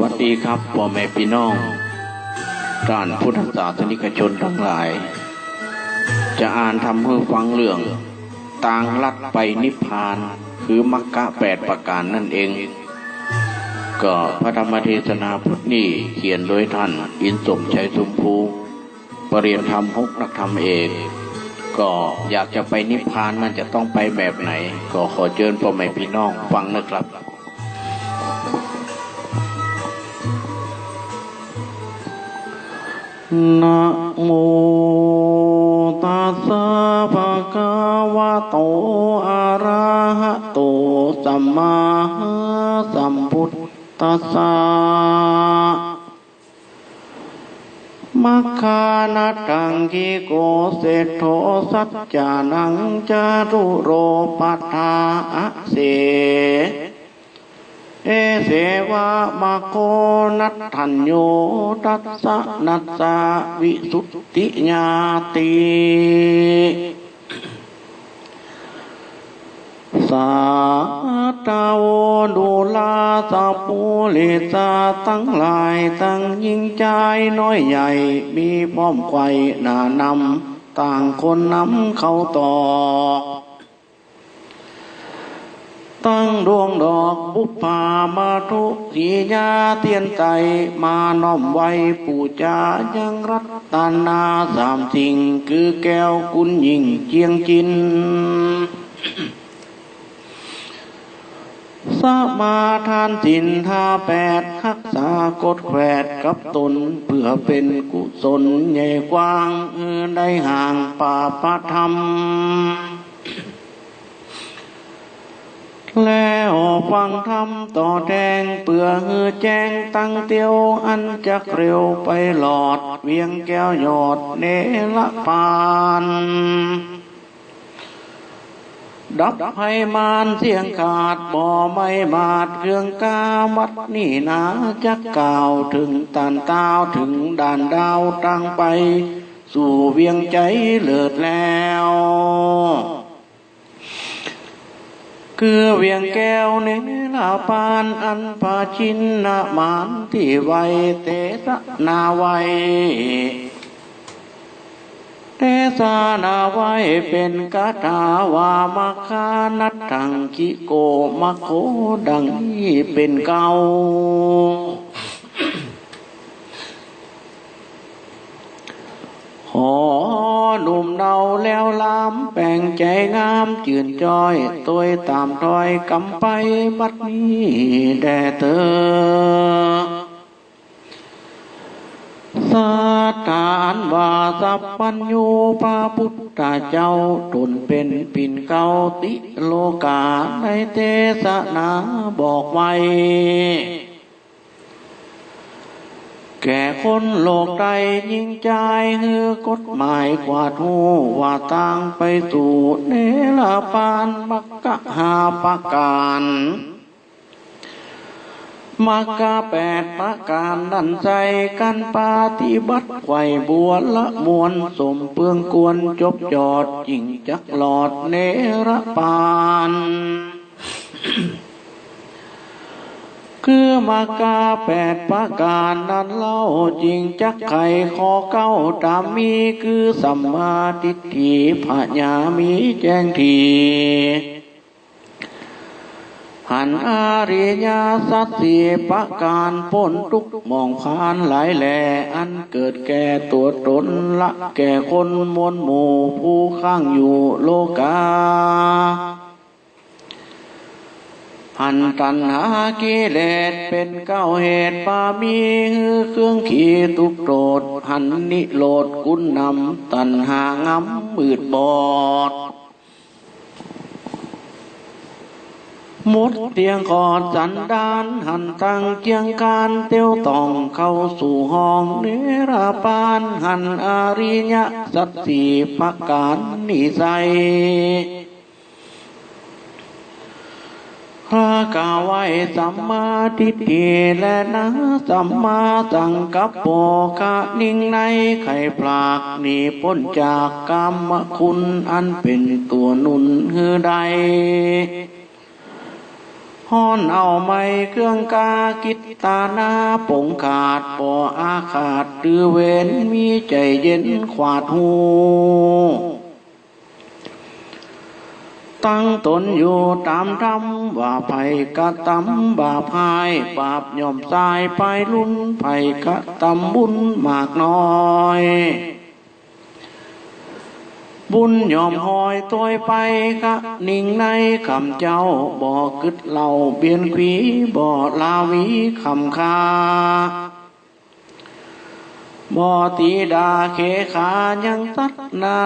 วัสดีครับพ่อแม่พี่น้องท่านพุทธศาสนิกชนทั้งหลายจะอ่านทำให้ฟังเรื่องต่างลัดไปนิพพานคือมรรค8ประการนั่นเองก็พระธรรมเทศนาพุทธนี้เขียนโดยท่านอินทร์สมชัยสมภูปรริญญาธรรม6นักธรรมเอกก็อยากจะไปนิพพานมันจะต้องไปแบบไหนก็ขอเชิญพ่อแม่พี่น้องฟังนะครับนะโมตัสสะภะคะวะโตอะระหะโตสัมมาสัมพุทธัสสะมัคคานะตังกิโกเสโธสัจจานังจารุโรปัฏฐาอะเสเอเสวะมะโคนัตถัญโยตัสสะนัสสะวิสุทธิญาติสาตาวดูลาสาปุลิสาทั้งหลายทั้งยิ่งใจน้อยใหญ่มีพร้อมไขว่หน้านำต่างคนนำเข้าต่อตั้งดวงดอกบุพพามาทุสีญาเทียนใจมาน้อมไว้ปูจายังรัตนาสามสิ่งคือแก้วกุญยิ่งเจียงจินสมาทานศีลท่า8รักษากฎแขวดกับตนเพื่อเป็นกุศลใหญ่กว้างได้ห่างป่าประธรรมแล้วฟังธรรมต่อแดงเปื่อแจ้งตั้งเตียวอันจักเร็วไปหลอดเวียงแก้วยอดเนรปานดับให้มานเสียงขาดบ่อไม่บาดเครื่องกาวัดนี่นาจักกล่าวถึงตานตาวถึงด่านดาวตั้งไปสู่เวียงใจเลิศแล้วคือเวียงแก้วเนรปานอันพาชินนามานที่ไวเตสนาไวเทศนาไว้เป็นคาถาวามคคานัตถังกิโกมะโคดังนี้เป็นเก่าหอหนุ่มเนาแล้วลำแปลงใจงามจื่นจ้อยตัวตามรอยกำไปบัดนี้แด่เธอสาธานว่าสัพพัญญูพระพุทธเจ้าตนเป็นปิ่นเก่าติโลกาในเทศนาบอกไว้แก่คนโลกใดยิ่งใจคือกฎหมายกว่าทูว่าต่างไปสู่เนรปานมักกะหาปการมรรค8ประการดันใจกันปฏิบัติไขว่บัวละมวลสมเปืองกวนจบจอดยิ่งจักหลอดเนรปานคือมรรค8ประการนั้นเล่าจริงจักไข่ขอเก้าตามมีคือสัมมาทิฏฐิปัญญามีแจ้งทีหันอริยสัจสี่ประการพ้นทุกข์มองผ่านหลายแหล่อันเกิดแก่ตัวตนละแก่คนมวลหมู่ผู้ข้างอยู่โลกาหันตัณหากิเลสเป็นเก้าเหตุปามีเครื่องขีทุกโกรธหันนิโรธกุณนำตัณหางำมืดบอดมุดเตียงขอดสันดานหันตั้งเกียงการเตียวต้องเข้าสู่ห้องเนรปานหันอริยสัจสี่ประการนิสัยพระกาไว้สัมมาทิฏฐิและนะสัมมาสังกัปปะกะนิ่งในไข่ปลากหนีพ้นจากกรรมคุณอันเป็นตัวหนุนหือใด ห ฮ้อนเอาไม้เครื่องกากิตตานาปงขาดป่ออาขาดหรือเว้นมีใจเย็นขวาดหูตั้งตนอยู่ตามธรรมว่าไผกะตำบาปหายบาปย่อมสายไปลุ่นไผกะตำบุญมากน้อยบุญยอมหอยตัวไปกะนิ่งในคำเจ้าบ่กึดเหล่าเบียนขวีบ่ลาวีคำคาบ่ตีดาเขขายังตัดนา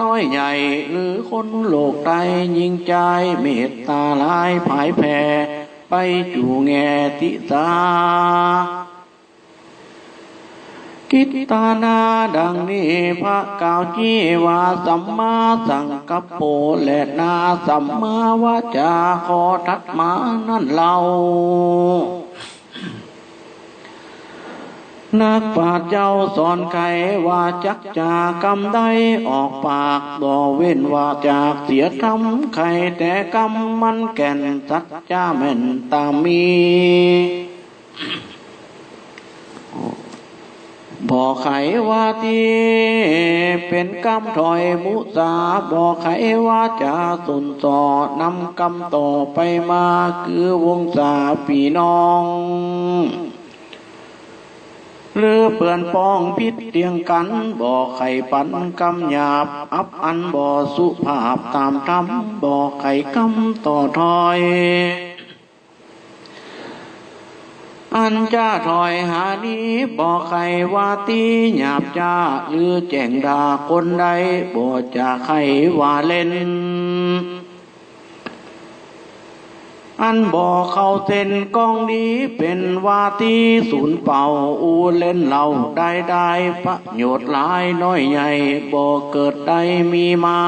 น้อยใหญ่หรือคนโลกใดยิ่งใจเมตตาลายผายแผ่ไปจู่แง่ติตากิตตานาดังนี้พระกล่าวจี้ว่าสัมมาสังกัปโปและนาสัมมาวาจาขอทัดมานั่นเรานักปราชญ์เจ้าสอนไขว่าจักจากรรมใดออกปากบ่เว้นว่าจากเสียทำไขแต่กรรมมันแก่นสัจจะแม่นตามมีบ่ไขว่าตีเป็นกรรมถอยมุสาบ่ไขว่าจะสุนสอนำกรรมต่อไปมาคือวงศาพี่น้องหรือเปื่อนป้องพิษเตียงกันบ่ไข่ปันกำหยาบอับอันบ่สุภาพตามธรรมบ่ไข่กำต่อถอยอันจะถอยหานี้บ่ไข่ว่าตีหยาบจ้าหรือแจ้งด่าคนใดบ่จะไข่ว่าเล่นอันบ่เข้าเส้นกองนี้เป็นวาทีศูนย์เป่าอูเล่นเหล่าได้ประโยชน์หลายน้อยใหญ่บ่เกิดได้มีมา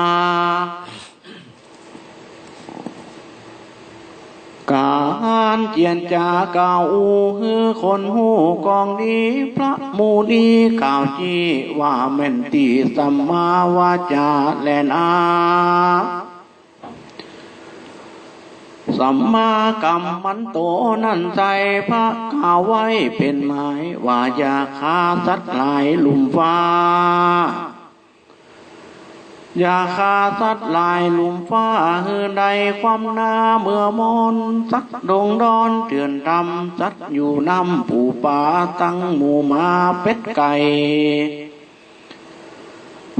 การเจียนจาก่าวอูฮือคนหูกองนี้พระมูนีกล่าวจี้ว่าแม่นตีสัมมาวาจาแลนอาสัมมากัมมันโตนั่นใจพระกล่าวไว้เป็นหมายว่าอย่าฆ่าสัตว์หลายลุมฟ้าอย่าฆ่าสัตว์หลายลุมฟ้าเฮือใดความนาเมื่อมอนสักดงดอนเตือนทำสัตว์อยู่น้ำปูป่าตั้งหมูมาเป็ดไก่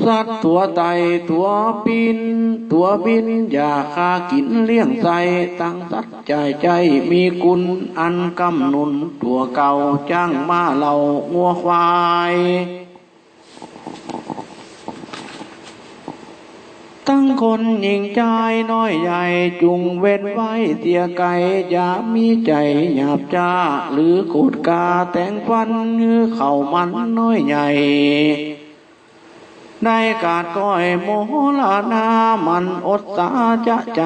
สัตว์ตัวไตตัวบินอย่าฆ่ากินเลี้ยงใจตั้งสัตว์ใจมีกุลอันกำนุนตัวเก่าจ้างมาเหล่างัวควายตั้งคนหญิงใจน้อยใหญ่จุงเว้นไว้เสียไก่อย่ามีใจหยาบจ้าหรือกูดกาแต่งฟันหรือเข่ามันน้อยใหญ่ได้กาดก้อยโมลานามันอดสาจะใจ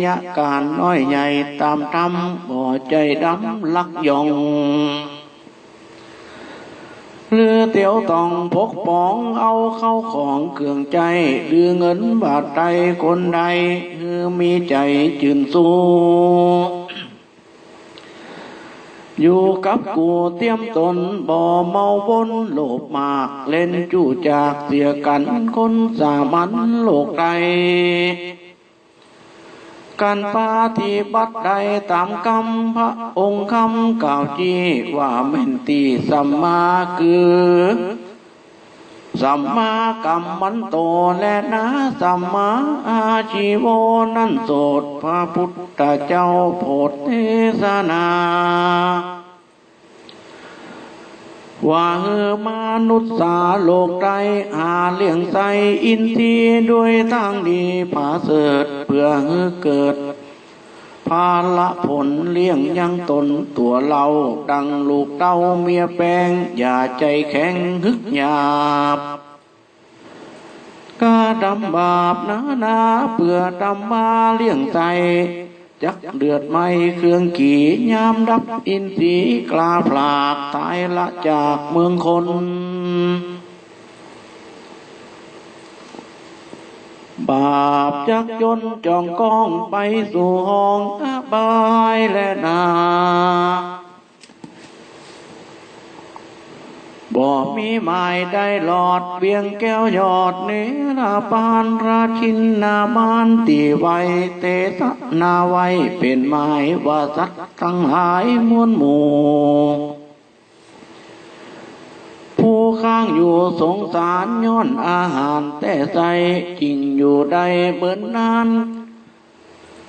ยะการน้อยใหญ่ตามทำบ่ใจดำลักยองเรือเตียวต้องพกป้องเอาเข้าของเครื่องใจหรือเงินบาทใดคนใดคือมีใจจื่นสู้อยู่กับกูเตรียมตนบ่เมาบนโลภมากเล่นจู้จากเสียกันคนสามัญโลกใดการปฏิบัติใดตามคำพระองค์คำกล่าวจี้ว่าแม่นตีสัมมาคือสัมมากัมมันโตและนะสัมมาอาชีโวนั่นโสดพระพุทธเจ้าโพธิเทศนาว่ามนุษย์สาโลกใดหาเลี้ยงใสอินทรีย์ด้วยทางดีผาเสดเพื่อเกิดภาละผลเลี้ยงยังตนตัวเราดังลูกเต้าเมียแปงอย่าใจแข็งฮึกหยาบกาดำบาปนาเพื่อดำมาเลี้ยงใจจักเดือดไม่เครื่องกี่ยามดับอินทรีย์กลาผลากตายละจากเมืองคน บาปจักจนจองก้องไปสู่ห้องอบายและนาบ่มีหมายได้หลอดเบียงแก้วยอดเนรปานราชินนามานตีไว้เตสนาไว้เป็นหมายว่าสัตว์ทั้งหลายมวลหมู่ผู้ข้างอยู่สงสารย้อนอาหารแต่ใจจริงอยู่ได้เบิ่นนาน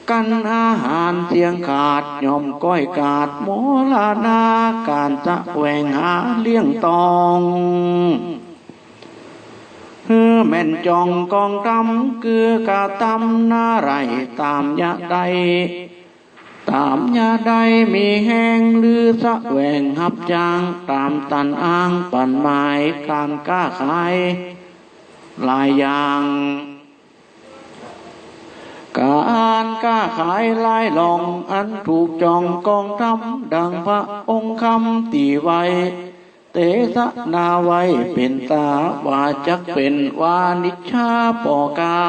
กันอาหารเสียงขาดย่อมก้อยกาดโมลานาการจะแหวงหาเลี้ยงตองแม่นจองกองตำคือกะตำนาไรตามยะใดตามยาใดมีแห้งหรือสะแหวงหับจางตามตันอ้างปั่นหมายการก้าขายหลายอย่างการก้าขายลายหลองอันถูกจองกองทำดังพระองค์คำตีไว้เตสนาไว้เป็นตาว่าจักเป็นวานิชาปอกา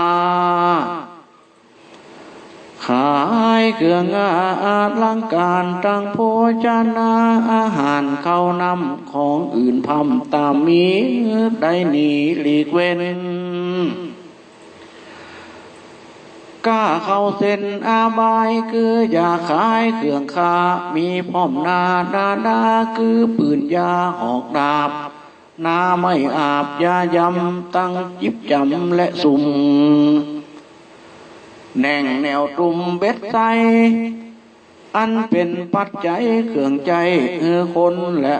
ขายเครื่องอาลังการตั้งโภชนาอาหารเข้านำของอื่นพำตามมีได้หนีหลีกเว้นกล้าเข้าเส้นอาบายคืออย่าขายเครื่องค้ามีพร้อมนาดาคือปืนยาหอกดาบนาไม่อาบยายำตั้งจิบจำและสุ่มแน่งแนวตุ่มเบ็ดใสอันเป็นปัจจัยเครื่องใจคนและ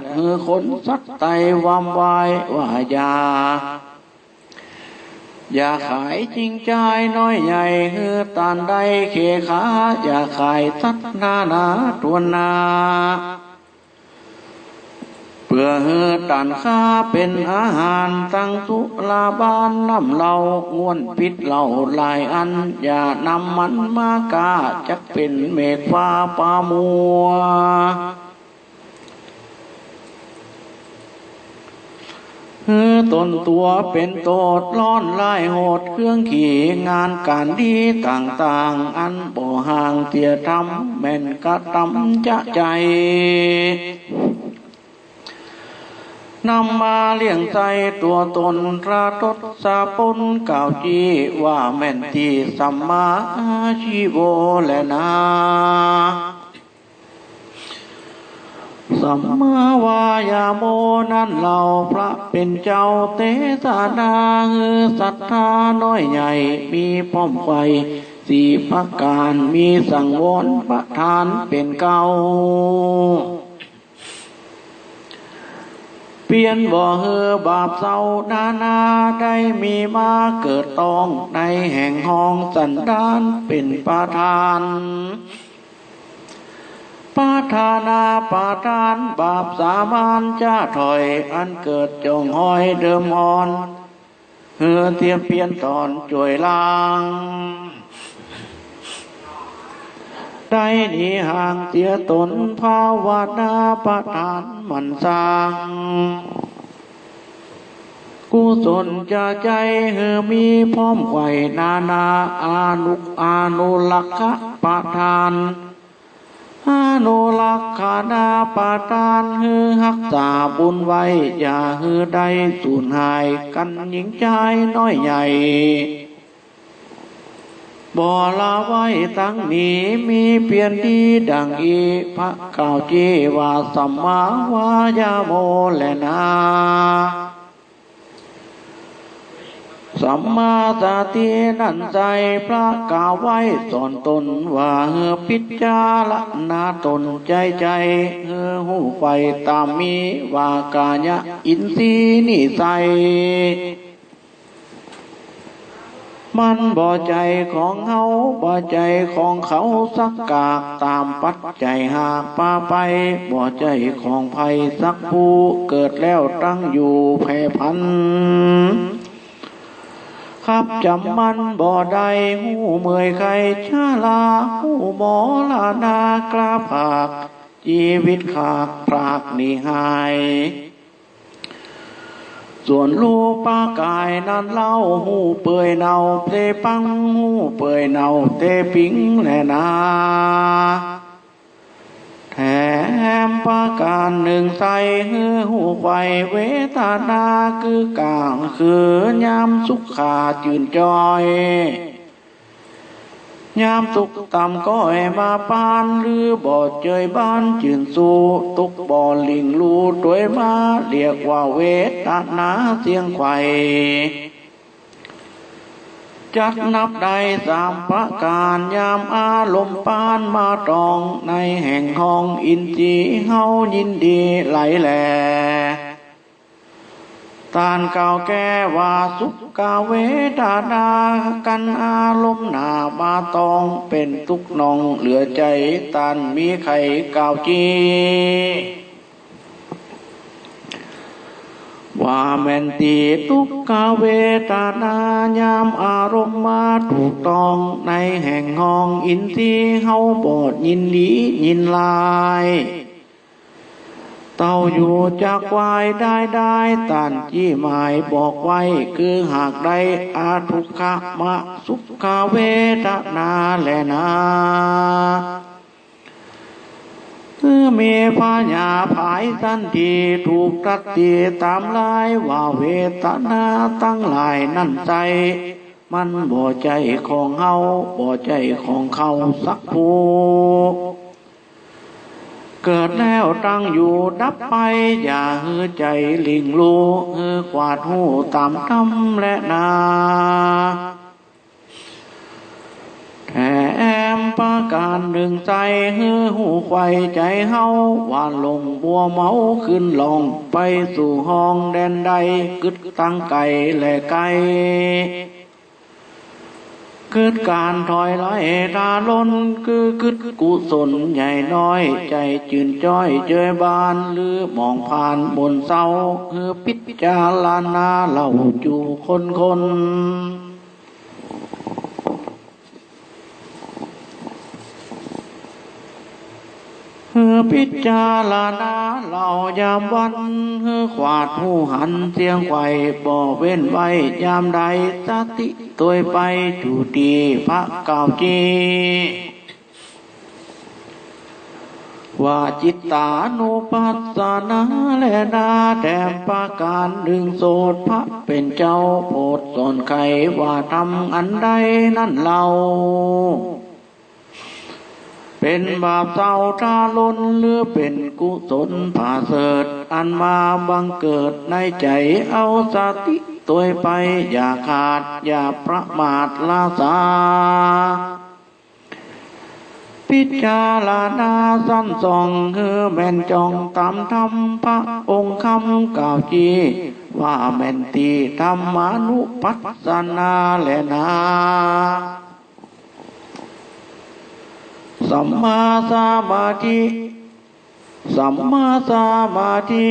คนสักไตวามวายว่าอย่าขายจริงใจน้อยใหญ่ตานใดเคขาอย่าขายสัตว์นาตัวนาเพื่อตันข้าเป็นอาหารตั้งสุลาบานน้ำเหล้าง่วนพิษเหล้าลายอันอย่านำมันมากาจักเป็นเมฆฟ้าปามัวตนตัวเป็นโตดร้อนลายโหดเครื่องขี่งานการดีต่างๆอันบ่ห่างเตียทำแม่นกะตำจะใจนำมาเลี้ยงใจตัวตนราตดสาปนกล่าวจีว่าแม่นที่สัมมาชีโวแลนาสัมมาวายาโมนั้นเราพระเป็นเจ้าเตสานาศรัทธาน้อยใหญ่มีป้อมไฟสี่ประการมีสังวรประทานเป็นเก่าเปลี่ยนบ่บาปเศร้านาได้มีมาเกิดตองในแห่งห้องสันดานเป็นประธานปาทานาปาทานบาปสามานจ้าถอยอันเกิดจงห้อยเดิมอ่อนเทียมเปลี่ยนตอนจ่วยลางได้หนีห่างเสียตนภาวนาปาทานมันสร้างกุศลจะใจมีพร้อมไหวนาอานุลักขะปาทานอานุลักขานาปาทานหักษาบุญไว้อย่าใดสูญหายกันหญิงใจน้อยใหญ่บ่ละไว้ตั้งนี้มีเปลี่ยนดีดังอีพระกล่าวจีว่าสัมมาวายาโมแลนาสัมมาสตินั่นใจพระกล่าวไว้สอนตนว่าพิจารณาตนใจหูไฟตามมีว่ากายะอินทรีย์นิสัยมันบ่ใจของเฮาบ่ใจของเขาสักกากตามปัจจัยหากปาไปบ่ใจของไผสักผู้เกิดแล้วตั้งอยู่แผ่พันครับจำมันบ่ได้หูเมื่อยไข้ชาลาหูหมอลานากล้าผากชีวิตขากพรากนิหาย ส่วนลูกปากายนั้นเล่าหูเปื่อยเนาเตปังหูเปื่อยเนาเตปิงแลนาแถมประการหนึ่งใส่หือหูไฟเวทนาคือกลางคือยามสุขขาจืนจอยยามตุกต่ำก็ให้มาปานหรือบ่เจยบ้านจืนสู้ตุกบ่ลิงลูด้วยมาเรียกว่าเวทนาเสียงไข่จัดนับได้สามประการยามอารมณ์ปานมาตรองในแห่งห้องอินทรีย์เฮายินดีไหลแหลตานเก่าแก้ว่าสุขกาเวทนากันอารมณ์หนามาตองเป็นทุกนองเหลือใจตานมีไข่เก่าจีว่าแม่นตีทุกขเวทนายามอารมณ์มาถูกต้องในแห่งห้องอินทรีย์เฮาบอดยินดียินลายเต้าอยู่จากวายได้ตันจี้หมายบอกไว้คือหากได้อาทุกขมะสุขเวทนาแลนามีพญาภายสันทีถูกตัดตีตามลายว่าเวทนาตั้งหลายนั่นใจมันบ่ใจของเฮาบ่ใจของเขาสักผู้เกิดแล้วตั้งอยู่ดับไปอย่าหือใจลิงลูหือกวาดหูตามทำและนาแถมประการหนึ่งใจหือหูไข่ใจเฮาว่าลงบัวเมาขึ้นลองไปสู่ห้องแดนใดกึดตั้งไก่และไก่เกิดการถอยไหลตาล้นคือกึดกุศลใหญ่น้อยใจจืนจ้อยเจยบานหรือมองผ่านบนเสาคือพิจารณาเล่าจูคนพิจารณาเล่ายามวันขวาดหูหันเสียงไข่บ่เว้นไว้ยามใดสติตัวไปจูตีพระเก่าจีว่าจิตตานุปัสสนาและนาแถมประการหนึ่งโสดพระเป็นเจ้าโปรดสอนไขว่าทำอันใดนั่นเราเป็นบาปเศร้าทาล้นหรือเป็นกุศลผ่าเสดอันมาบังเกิดในใจเอาสติตัวไปอย่าขาดอย่าประมาทละสาพิจารณาสั้นส่องคือแม่นจองตามธรรมพระองค์คำกล่าวจีว่าแม่นตีธรรมานุปัสสนาแลนาสัมมาสมาธิสัมมาสมาธิ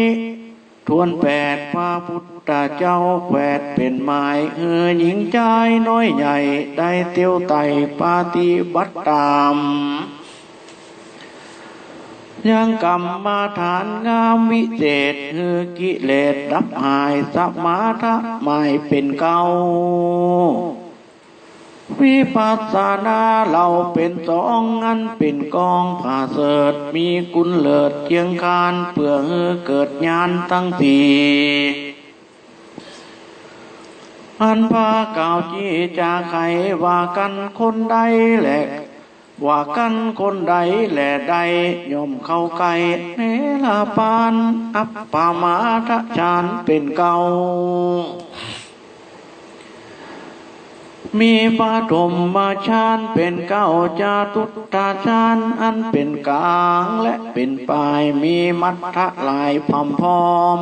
ทวนแปดพระพุทธเจ้าแปดเป็นหมายหญิงใจน้อยใหญ่ได้เตียวไต่ปฏิบัติตามยังกรรมฐานงามวิเศษกิเลสดับหายสมาธิไม่เป็นเก่าวิปัสสนาเราเป็นสองอันเป็นกองผ่าเสดมีกุลเลิศเจียงคานเพื่อเกิดญาณทั้งสี่อันพาเก่าจีจะไขว่ากันคนใดแหละว่ากันคนใดแหละใดย่อมเข้าไกลเนลาปานอัปปามาทะฌานเป็นเก่ามีปฐมฌานเป็นเก้าจาตุตาฌานอันเป็นกลางและเป็นปลายมีมัทธะลายพร้อมพร้อม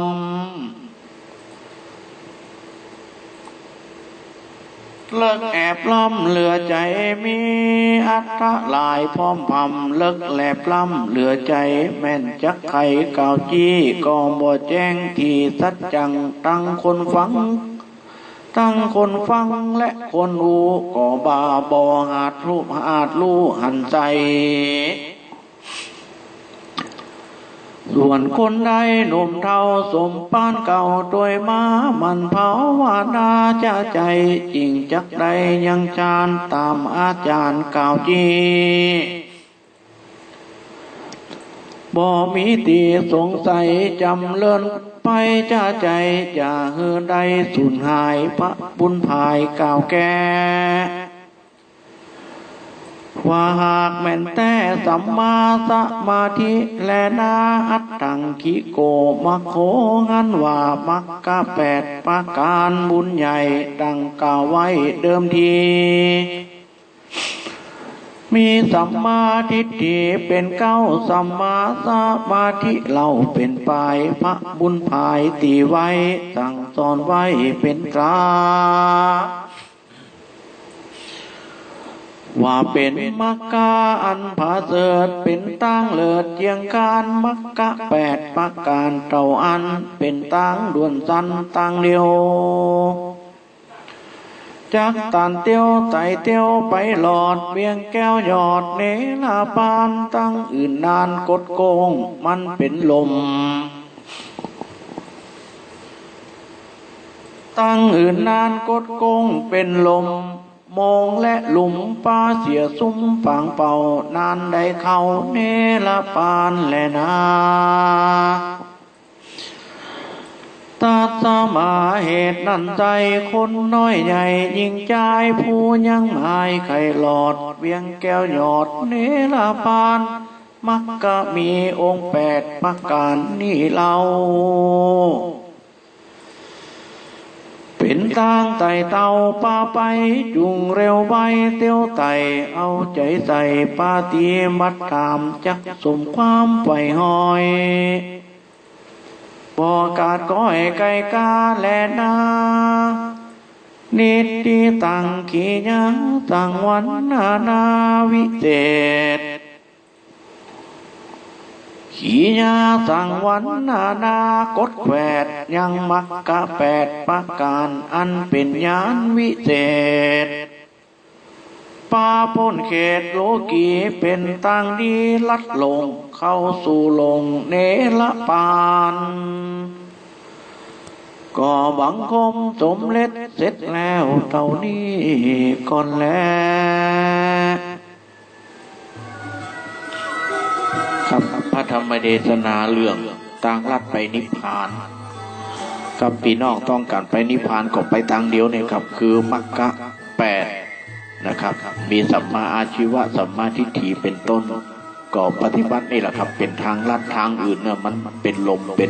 เลิกแอบล้ำเหลือใจมีอัตถะลายพร้อมพำเลิกแหลบล้ำเหลือใจแม่นจักไข่เก่าจี้ก็บ่แจ้งที่สัจจังตั้งคนฟังทั้งคนฟังและคนรู้ก็บาบอหาดรู้หันใจ ส่วนคนใดหนุ่มเทาสมปานเก่าด้วยมามันเผาวาดาจะใจจริงจักใดยังจานตามอาจารย์กล่าวจีบ่มีตีสงสัยจำเลินไปจะใจอย่าเฮือใดสูญหายพระบุญภายกล่าวแก่ว่าหากแม่นแต่สัมมาสมาธิแลนาอัตตังคิโกมัคโคงันว่ามัคคะ8ประการบุญใหญ่ดังกล่าวไว้เดิมทีมีสัมมาทิฏฐิเป็นเก้าสัมมาสมาธิเราเป็นปลายพระบุญภายตีไว้สั่งสอนไว้เป็นตราว่าเป็นมัคคะอันผาเสริฐเป็นตั้งเลิศเจียงการมัคคะ8ประการเต่าอันเป็นตั้งด่วนสันตั้งเลียวจักตันเตียวไตเตียวไปหลอดเบียงแก้วยอดเนลาปานตั้งอื่นนานกดโกงมันเป็นลมตั้งอื่นนานกดโกงเป็นลมมองและหลุมป้าเสียซุ้มฝังเป่านานได้เข้าเนลาปานแลนาตาสมาเหตุนั่นใจคนน้อยใหญ่ยิ่งใจผู้ยังหายไข่หลอดเวียงแก้วหยอดเนรพานมักกะมีองค์8ประการนี่เราเป็นทางไต่เต่าป้าไปจุงเร็วไปเตี้ยวไต่เอาใจใส่ปาตีมัดตามจักสมความไฟหอยบอกาดก้อยไก่กาแลนานิติตังขียังสังวันนาวิเศษขีญาสังวันนากดแขวดยังมักกะ8ประการอันเป็นญาณวิเศษปาพ้นเขตโลกีเป็นตังดีลัดลงเข้าสู่ลงเนรปานก็บังคมสมเร็จเสร็จแล้วเท่านี้ก่อนแล้วครับพระธรรมเทศนาเรื่องต่างลัดไปนิพพานกับพี่น้องต้องการไปนิพพานก็ไปทางเดียวเนี่ยครับคือมรรค8นะครับมีสัมมาอาชีวะสัมมาทิฏฐิเป็นต้นก็ปฏิบัตินี่แหละครับเป็นทางลัดทางอื่นเนี่ยมันเป็นลมเป็น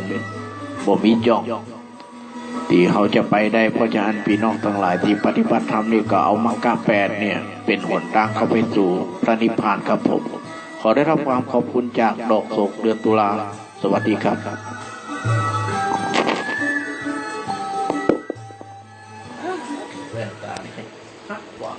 บ่มีจ่องที่เขาจะไปได้เพราะฉะนั้นพี่น้องทั้งหลายที่ปฏิบัติธรรมนี่ก็เอามรรค8เนี่ยเป็นหนทางเข้าไปสู่พระนิพพานครับผมขอได้รับความขอบคุณจากดอกโศกเดือนตุลาสวัสดีครับแว่นตานี่ฮักกว่า